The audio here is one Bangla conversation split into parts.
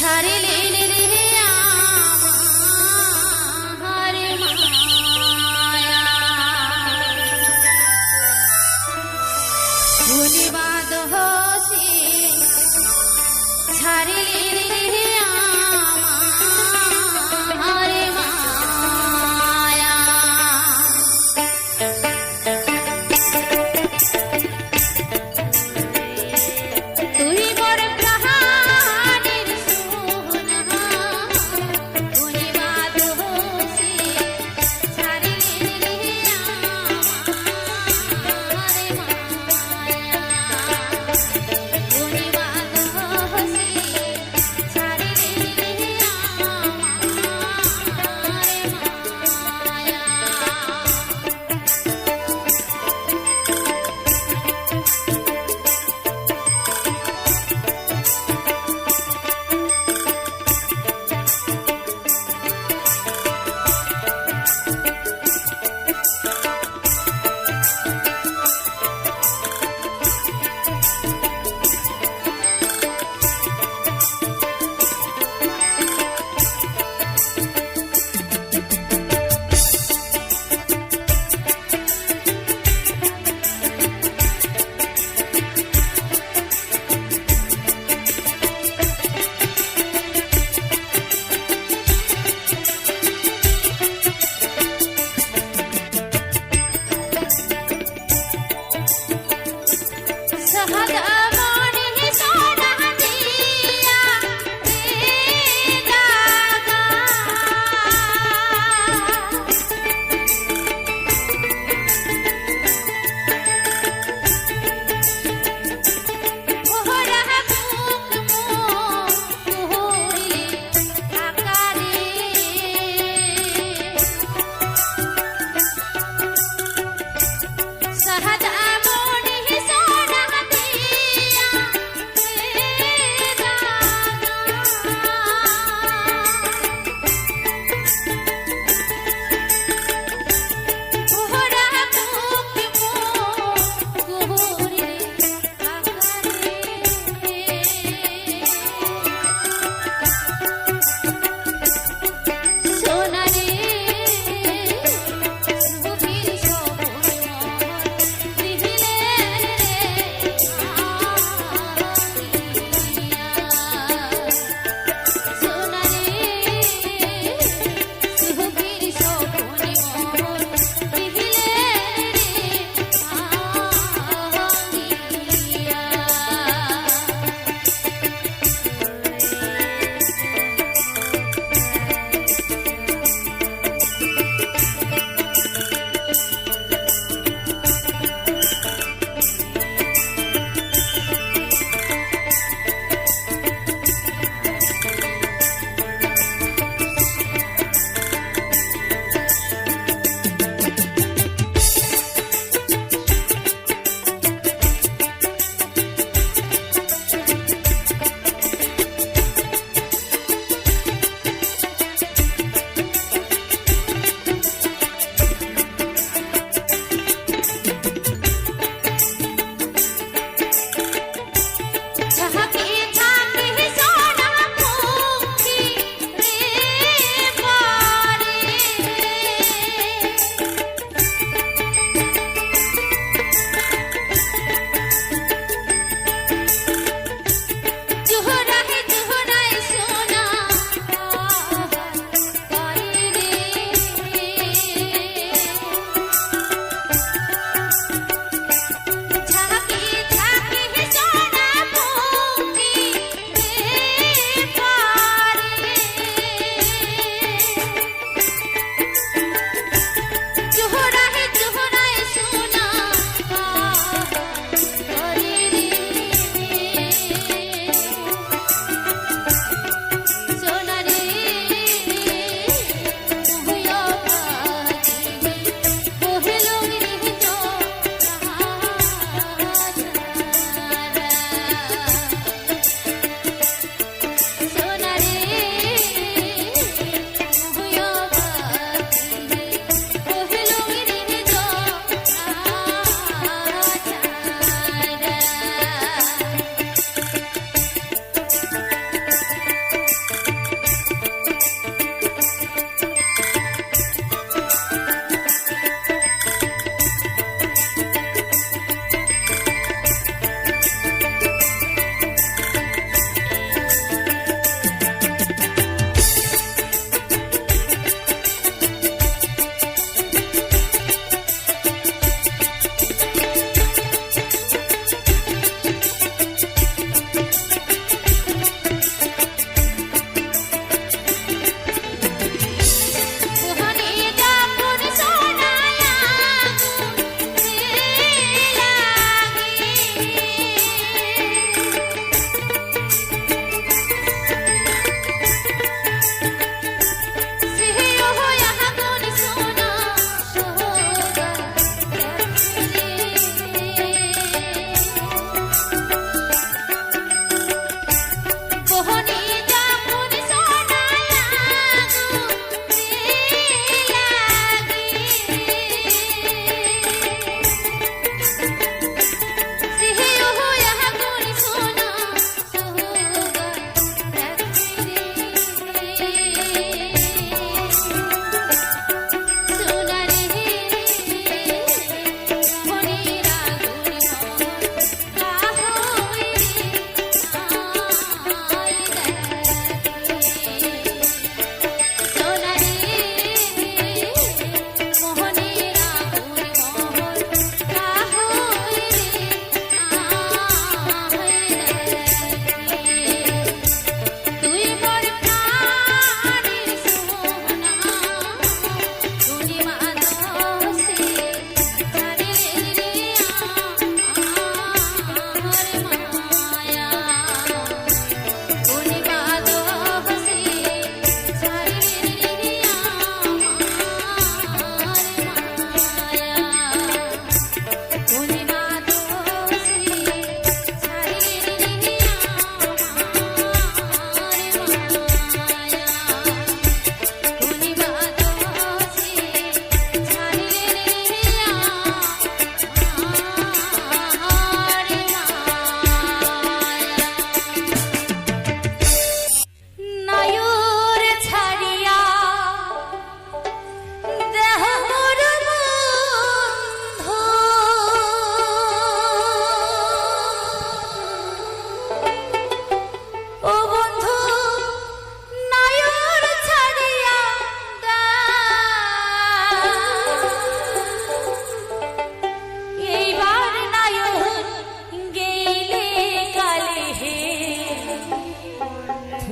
ছাড়িলেন রে আমার মায়া ভুলিবাদ হসি ছাড়িলেন রে আমার মায়া তুই মোর প্রাণের সোনা ভুলিবাদ হসি ছাড়িলেন রে আমার মায়া ভুলিবাদ হসি ছাড়িলেন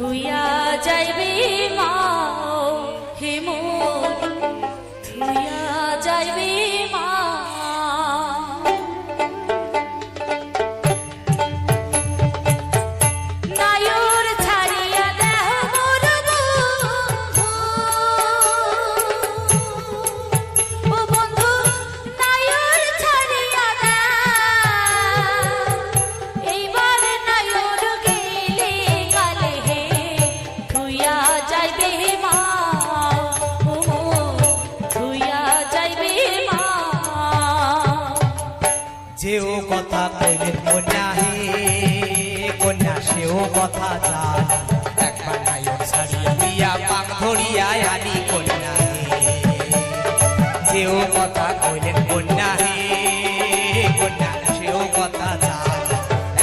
ধুইয়া যাইবে মা হে মোর ধুইয়া যাইবে মা নায়র ছাড়িয়া দেহ মোর বন্ধু ও বন্ধু নায়র ছাড়িয়া দেহ এইবার নায়র গেলে কালে হে ধুইয়া যাইবে মা ও ধুইয়া যাইবে মা যেও কথা কইলেন কন্যা হে কন্যা সেও কথা জান একবার নায়ক ছাড়িয়া দিয়া পাক ধরিয়া আনি কন্যা হে যেও কথা কইলেন কন্যা হে কন্যা সেও কথা জান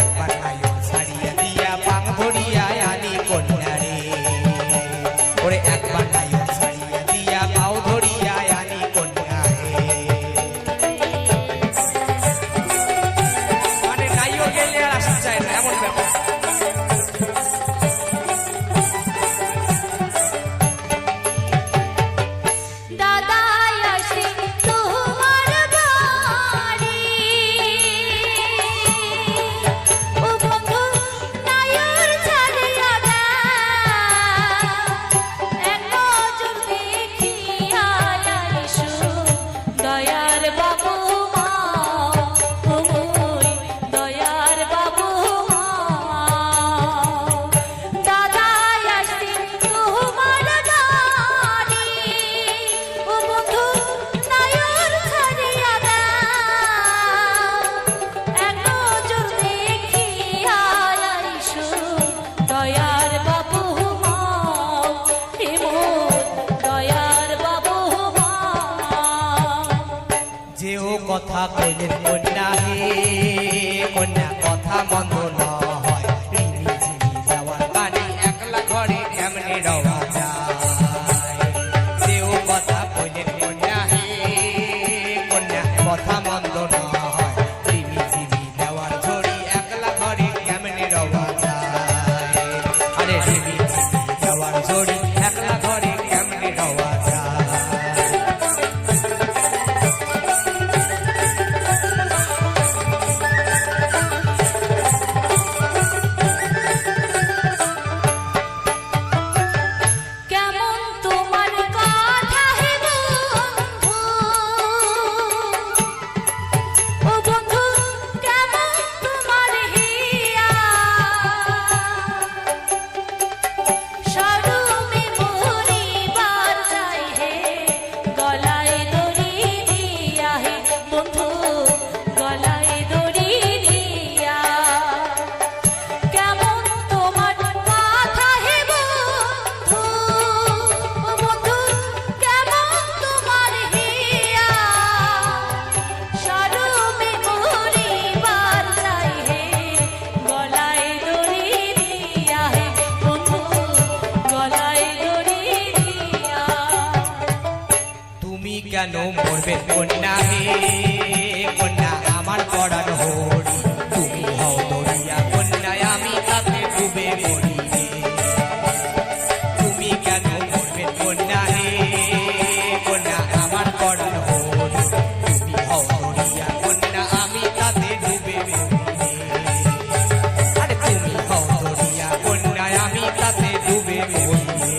একবার নায়ক ছাড়িয়া দিয়া পাক ধরিয়া আনি কন্যা রে ওরে একবার নায়ক ছাড়িয়া দিয়া পাও ধরিয়া আনি কন্যা হে মানে নাইও গেলে আর আসতে চায় না এমন ব্যাপার দাদা আসে তোমার বাড়ি ও বন্ধু নায়র ছাড়িয়া দাও এক নজর দেখিয়া আইসো দয়ার বাবু মা ও মোই দয়ার বাবু মা দাদা আসে তোমার বাড়ি ও বন্ধু নায়র ছাড়িয়া দাও এক নজর দেখিয়া আইসো দয়ার বাবু মা হে মোর দয়ার বাবু মা যেও কথা কইলেন কন্যা হে কন্যা কথা মন্দ না হয় রিমি ঝিমি যাওয়ার পানি একলা ঘরে কেমনে রওয়া যায় যেও কথা কইলেন কন্যা হে কন্যা কথা মন্দ না হয় রিমি ঝিমি যাওয়ার ঝড়ি একলা ঘরে কেমনে রওয়া যায় আরে রিমি ঝিমি যাওয়ার ঝড়ি একলা ঘরে কেমনে রওয়া যায় কেমন তোমার কথা হে বন্ধু ও বন্ধু কেমন তোমার হিয়া সরমে মরিবার যাই হে গলায় দড়ি দিয়া হে বন্ধু গলায় দড়ি দিয়া কেমন তোমার কথা হে বন্ধু ও বন্ধু কেমন তোমার হিয়া সরমে মরিবার যাই হে গলায় দড়ি দিয়া হে বন্ধু গলায় দড়ি দিয়া তুমি কেন মরবে কন্যা হে কন্যা আমার পড়ার হরি তুমি হও দরিয়া কন্যা আমি তাতে ডুবে মরি রে। তুমি কেন মরবে কন্যা হে কন্যা আমার পড়ার হরি তুমি হও দরিয়া কন্যা আমি তাতে ডুবে মরি রে। আরে তুমি হও দরিয়া কন্যা আমি তাতে ডুবে মরি রে।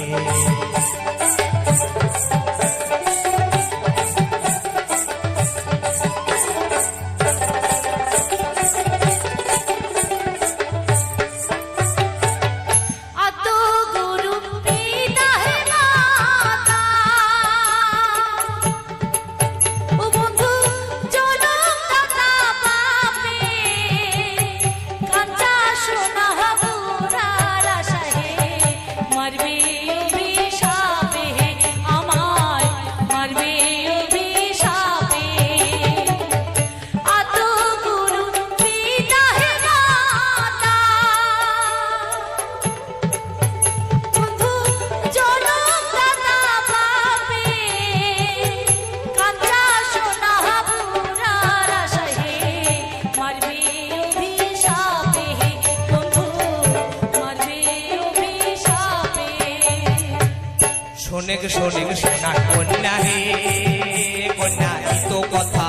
মারবে অভিশাপে বন্ধু মারবে অভিশাপে শোনেক সোনার কন্যা হে কন্যা এই তো কথা